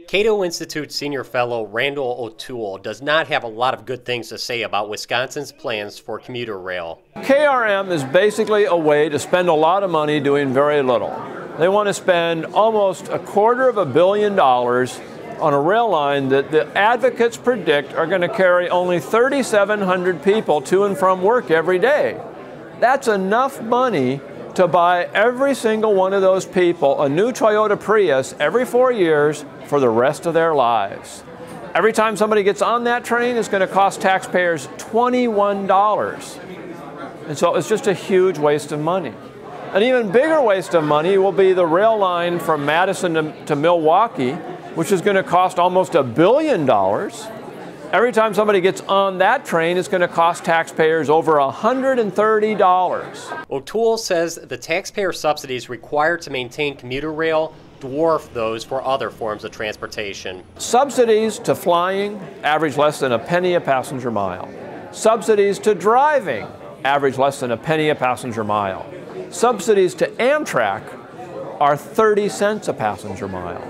Cato Institute Senior Fellow Randal O'Toole does not have a lot of good things to say about Wisconsin's plans for commuter rail. KRM is basically a way to spend a lot of money doing very little. They want to spend almost $250 million on a rail line that the advocates predict are going to carry only 3,700 people to and from work every day. That's enough money to buy every single one of those people a new Toyota Prius every 4 years for the rest of their lives. Every time somebody gets on that train, it's going to cost taxpayers $21. And so it's just a huge waste of money. An even bigger waste of money will be the rail line from Madison to Milwaukee, which is going to cost almost $1 billion. Every time somebody gets on that train, it's going to cost taxpayers over $130. O'Toole says the taxpayer subsidies required to maintain commuter rail dwarf those for other forms of transportation. Subsidies to flying average less than a penny a passenger mile. Subsidies to driving average less than a penny a passenger mile. Subsidies to Amtrak are 30 cents a passenger mile.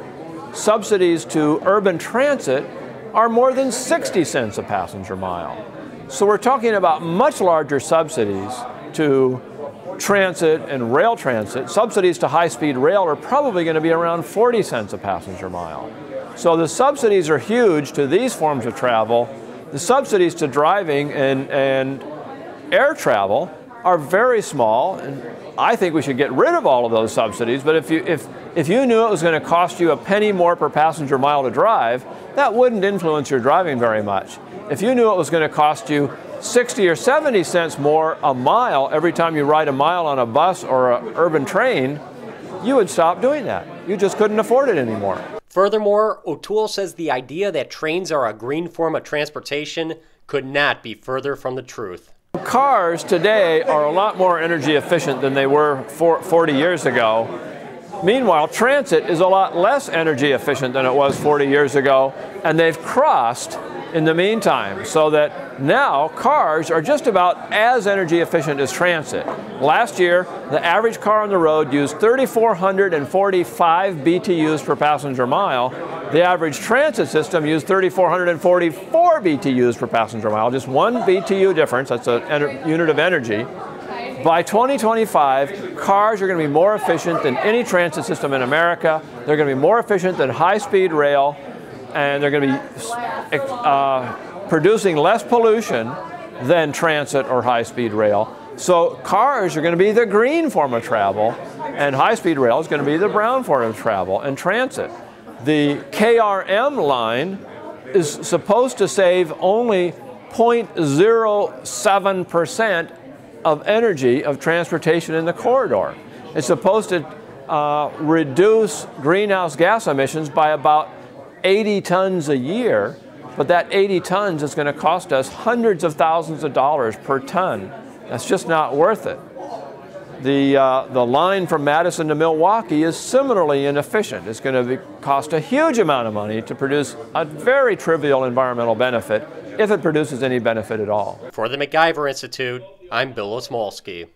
Subsidies to urban transit are more than 60 cents a passenger mile. So we're talking about much larger subsidies to transit and rail transit. Subsidies to high-speed rail are probably going to be around 40 cents a passenger mile. So the subsidies are huge to these forms of travel. The subsidies to driving and air travel are very small, and I think we should get rid of all of those subsidies. But if you knew it was going to cost you a penny more per passenger mile to drive, that wouldn't influence your driving very much. If you knew it was going to cost you 60 or 70 cents more a mile every time you ride a mile on a bus or an urban train, you would stop doing that. You just couldn't afford it anymore. Furthermore, O'Toole says the idea that trains are a green form of transportation could not be further from the truth. Cars today are a lot more energy efficient than they were 40 years ago. Meanwhile, transit is a lot less energy efficient than it was 40 years ago, and they've crossed in the meantime, so that now cars are just about as energy efficient as transit. Last year, the average car on the road used 3,445 BTUs per passenger mile. The average transit system used 3,444 BTUs per passenger mile, just 1 BTU difference. That's a unit of energy. By 2025, cars are going to be more efficient than any transit system in America. They're going to be more efficient than high-speed rail, and they're going to be producing less pollution than transit or high-speed rail. So cars are going to be the green form of travel, and high-speed rail is going to be the brown form of travel and transit. The KRM line is supposed to save only 0.07% of energy of transportation in the corridor. It's supposed to reduce greenhouse gas emissions by about 80 tons a year, but that 80 tons is going to cost us hundreds of thousands of dollars per ton. That's just not worth it. The line from Madison to Milwaukee is similarly inefficient. It's going to cost a huge amount of money to produce a very trivial environmental benefit, if it produces any benefit at all. For the MacIver Institute, I'm Bill Osmolsky.